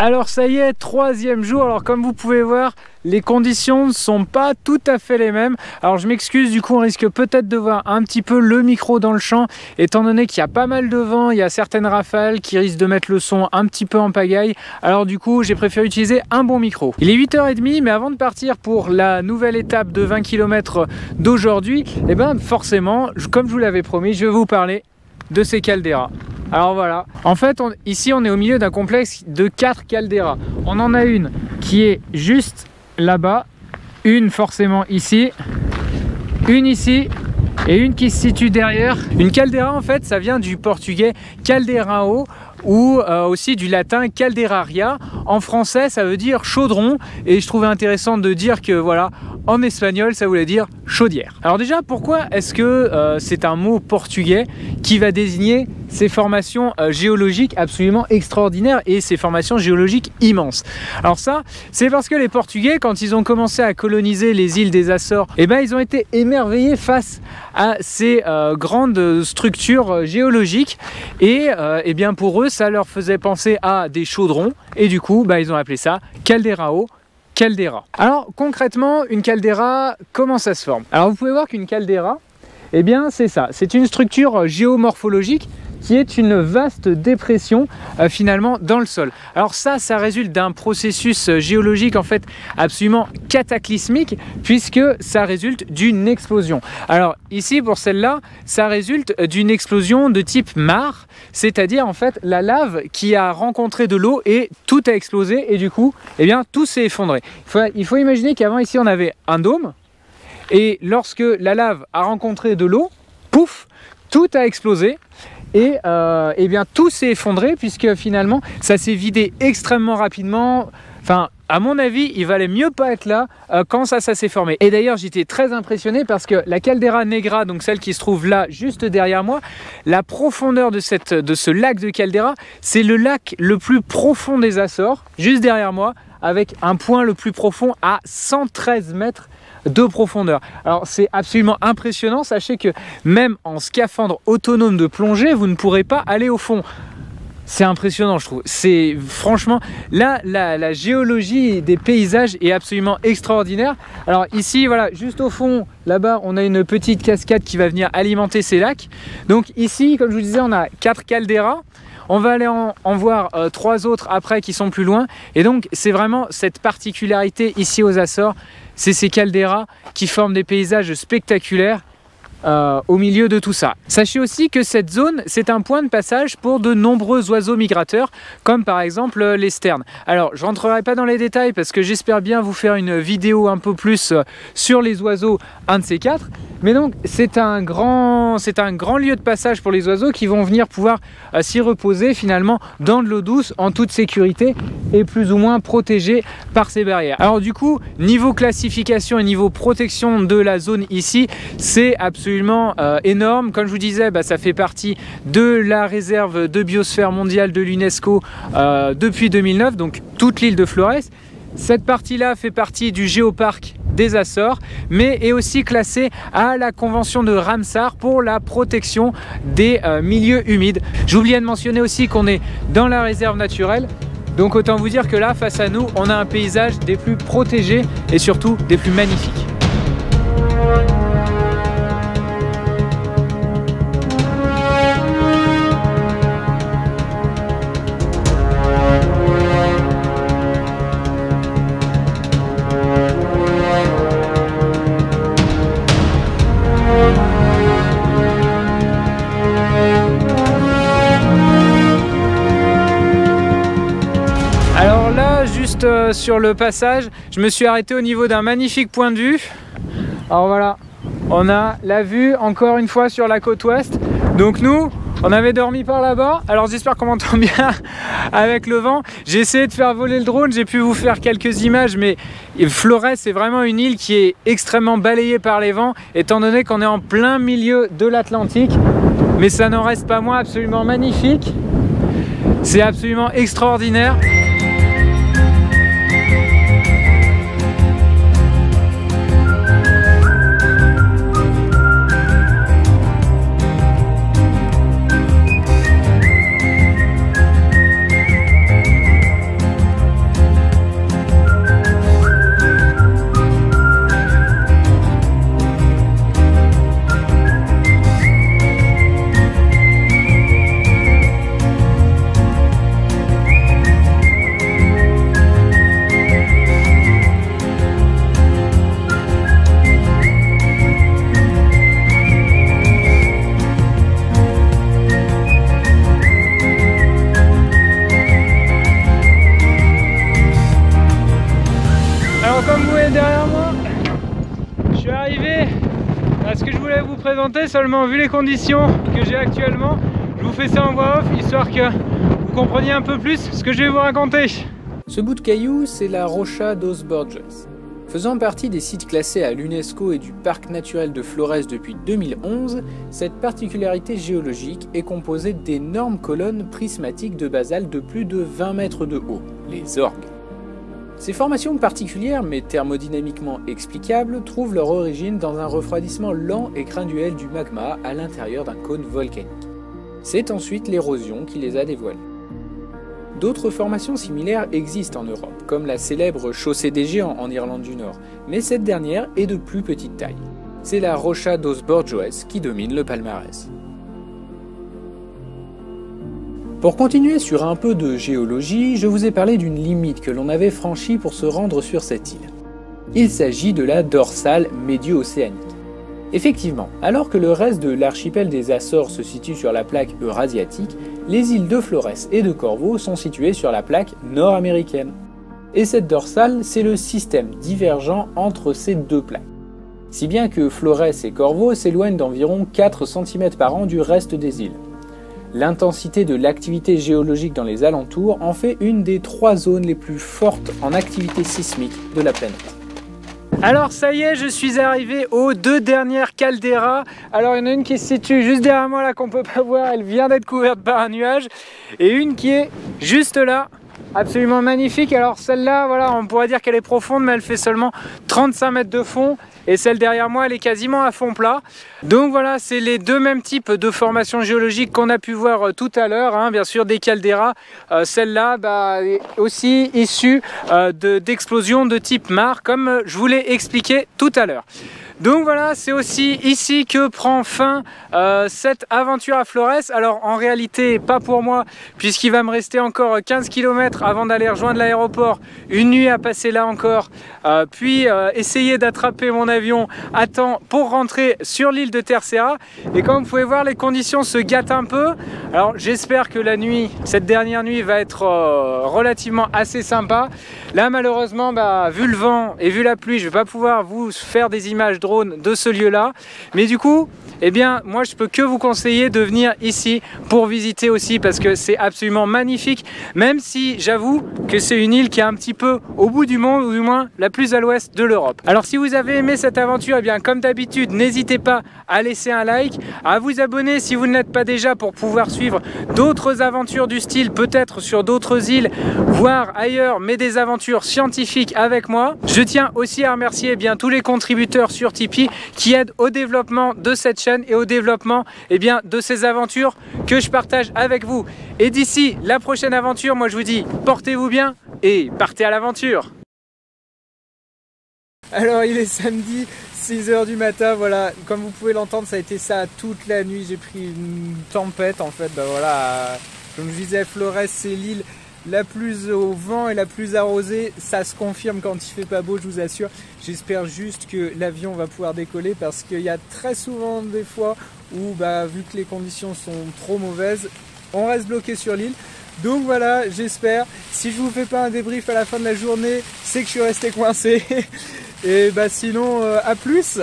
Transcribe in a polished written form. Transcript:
Alors ça y est, troisième jour. Alors comme vous pouvez voir, les conditions ne sont pas tout à fait les mêmes. Alors je m'excuse, du coup on risque peut-être de voir un petit peu le micro dans le champ, étant donné qu'il y a pas mal de vent, il y a certaines rafales qui risquent de mettre le son un petit peu en pagaille. Alors du coup j'ai préféré utiliser un bon micro. Il est 8h30, mais avant de partir pour la nouvelle étape de 20 km d'aujourd'hui, et ben forcément, comme je vous l'avais promis, je vais vous parler de ces calderas. Alors voilà, en fait ici on est au milieu d'un complexe de 4 calderas. On en a une qui est juste là-bas, une forcément ici, une ici et une qui se situe derrière. Une caldera en fait ça vient du portugais caldeirão ou aussi du latin calderaria. En français ça veut dire chaudron et je trouvais intéressant de dire que voilà, en espagnol ça voulait dire chaudière. Alors déjà pourquoi est-ce que c'est un mot portugais qui va désigner ces formations géologiques absolument extraordinaires et ces formations géologiques immenses? Alors ça c'est parce que les Portugais, quand ils ont commencé à coloniser les îles des Açores, et ben ils ont été émerveillés face à ces grandes structures géologiques et bien pour eux ça leur faisait penser à des chaudrons et du coup ils ont appelé ça caldeirão, caldera. Alors concrètement une caldera, comment ça se forme? Alors vous pouvez voir qu'une caldera, eh bien c'est ça, c'est une structure géomorphologique qui est une vaste dépression finalement dans le sol. Alors ça résulte d'un processus géologique en fait absolument cataclysmique puisque ça résulte d'une explosion. Alors ici pour celle-là, ça résulte d'une explosion de type mare, c'est-à-dire en fait la lave qui a rencontré de l'eau et tout a explosé et du coup eh bien tout s'est effondré. Il faut imaginer qu'avant ici on avait un dôme et lorsque la lave a rencontré de l'eau, pouf, tout a explosé. Et bien tout s'est effondré puisque finalement ça s'est vidé extrêmement rapidement. Enfin à mon avis il valait mieux pas être là quand ça s'est formé. Et d'ailleurs j'étais très impressionné parce que la Caldera Negra, donc celle qui se trouve là juste derrière moi, la profondeur de ce lac de Caldera, c'est le lac le plus profond des Açores, juste derrière moi, avec un point le plus profond à 113 mètres de profondeur. Alors c'est absolument impressionnant, sachez que même en scaphandre autonome de plongée vous ne pourrez pas aller au fond. C'est impressionnant je trouve, c'est franchement là la géologie des paysages est absolument extraordinaire. Alors ici voilà, juste au fond là-bas on a une petite cascade qui va venir alimenter ces lacs. Donc ici comme je vous disais on a 4 calderas. On va aller en voir 3 autres après qui sont plus loin. Et donc c'est vraiment cette particularité ici aux Açores, c'est ces calderas qui forment des paysages spectaculaires au milieu de tout ça. Sachez aussi que cette zone, c'est un point de passage pour de nombreux oiseaux migrateurs, comme par exemple les sternes. Alors, je ne rentrerai pas dans les détails parce que j'espère bien vous faire une vidéo un peu plus sur les oiseaux, un de ces 4. Mais donc, c'est un grand lieu de passage pour les oiseaux qui vont venir pouvoir s'y reposer finalement dans de l'eau douce en toute sécurité et plus ou moins protégés par ces barrières. Alors du coup, niveau classification et niveau protection de la zone ici, c'est absolument énorme. Comme je vous disais, ça fait partie de la réserve de biosphère mondiale de l'UNESCO depuis 2009, donc toute l'île de Flores. Cette partie-là fait partie du géoparc des Açores, mais est aussi classée à la convention de Ramsar pour la protection des milieux humides. J'oubliais de mentionner aussi qu'on est dans la réserve naturelle, donc autant vous dire que là, face à nous, on a un paysage des plus protégés et surtout des plus magnifiques. Sur le passage, je me suis arrêté au niveau d'un magnifique point de vue. Alors voilà, on a la vue encore une fois sur la côte ouest. Donc nous, on avait dormi par là-bas. Alors j'espère qu'on m'entend bien avec le vent. J'ai essayé de faire voler le drone, j'ai pu vous faire quelques images, mais Flores c'est vraiment une île qui est extrêmement balayée par les vents, étant donné qu'on est en plein milieu de l'Atlantique. Mais ça n'en reste pas moins absolument magnifique. C'est absolument extraordinaire. ce que je voulais vous présenter, seulement vu les conditions que j'ai actuellement, je vous fais ça en voix off, histoire que vous compreniez un peu plus ce que je vais vous raconter. Ce bout de caillou, c'est la Rocha dos Borges. Faisant partie des sites classés à l'UNESCO et du Parc naturel de Flores depuis 2011, cette particularité géologique est composée d'énormes colonnes prismatiques de basalte de plus de 20 mètres de haut, les orgues. Ces formations particulières, mais thermodynamiquement explicables, trouvent leur origine dans un refroidissement lent et graduel du magma à l'intérieur d'un cône volcanique. C'est ensuite l'érosion qui les a dévoilées. D'autres formations similaires existent en Europe, comme la célèbre Chaussée des Géants en Irlande du Nord, mais cette dernière est de plus petite taille. C'est la Rocha dos Borges qui domine le palmarès. Pour continuer sur un peu de géologie, je vous ai parlé d'une limite que l'on avait franchie pour se rendre sur cette île. Il s'agit de la dorsale médio-océanique. Effectivement, alors que le reste de l'archipel des Açores se situe sur la plaque eurasiatique, les îles de Flores et de Corvo sont situées sur la plaque nord-américaine. Et cette dorsale, c'est le système divergent entre ces deux plaques. Si bien que Flores et Corvo s'éloignent d'environ 4 cm par an du reste des îles. L'intensité de l'activité géologique dans les alentours en fait une des 3 zones les plus fortes en activité sismique de la planète. Alors ça y est, je suis arrivé aux 2 dernières caldeiras. Alors il y en a une qui se situe juste derrière moi là qu'on peut pas voir, elle vient d'être couverte par un nuage. Et une qui est juste là, absolument magnifique. Alors celle-là, voilà, on pourrait dire qu'elle est profonde, mais elle fait seulement 35 mètres de fond. Et celle derrière moi, elle est quasiment à fond plat. Donc voilà, c'est les 2 mêmes types de formations géologiques qu'on a pu voir tout à l'heure, hein, bien sûr des caldeiras. Celle-là est aussi issue d'explosions de type mare, comme je vous l'ai expliqué tout à l'heure. Donc voilà, c'est aussi ici que prend fin cette aventure à Flores. Alors en réalité, pas pour moi, puisqu'il va me rester encore 15 km avant d'aller rejoindre l'aéroport. Une nuit à passer là encore, puis essayer d'attraper mon avion à temps pour rentrer sur l'île de Terceira. Et comme vous pouvez voir, les conditions se gâtent un peu. Alors j'espère que la nuit, cette dernière nuit, va être relativement assez sympa. Là malheureusement, vu le vent et vu la pluie, je ne vais pas pouvoir vous faire des images de ce lieu-là, mais du coup, eh bien, moi je peux que vous conseiller de venir ici pour visiter aussi, parce que c'est absolument magnifique, même si j'avoue que c'est une île qui est un petit peu au bout du monde, ou du moins la plus à l'ouest de l'Europe. Alors si vous avez aimé cette aventure, eh bien comme d'habitude, n'hésitez pas à laisser un like, à vous abonner si vous ne l'êtes pas déjà pour pouvoir suivre d'autres aventures du style, peut-être sur d'autres îles, voire ailleurs, mais des aventures scientifiques avec moi. Je tiens aussi à remercier tous les contributeurs sur Tipeee qui aident au développement de cette chaîne et au développement de ces aventures que je partage avec vous. Et d'ici la prochaine aventure, moi je vous dis portez-vous bien et partez à l'aventure. Alors il est samedi 6 h du matin, voilà, comme vous pouvez l'entendre, ça a été ça toute la nuit. J'ai pris une tempête en fait, voilà, comme je disais, Flores c'est l'île la plus au vent et la plus arrosée. Ça se confirme quand il fait pas beau, je vous assure. J'espère juste que l'avion va pouvoir décoller, parce qu'il y a très souvent des fois où vu que les conditions sont trop mauvaises, on reste bloqué sur l'île. Donc voilà, j'espère. Si je vous fais pas un débrief à la fin de la journée, c'est que je suis resté coincé. Et sinon, à plus.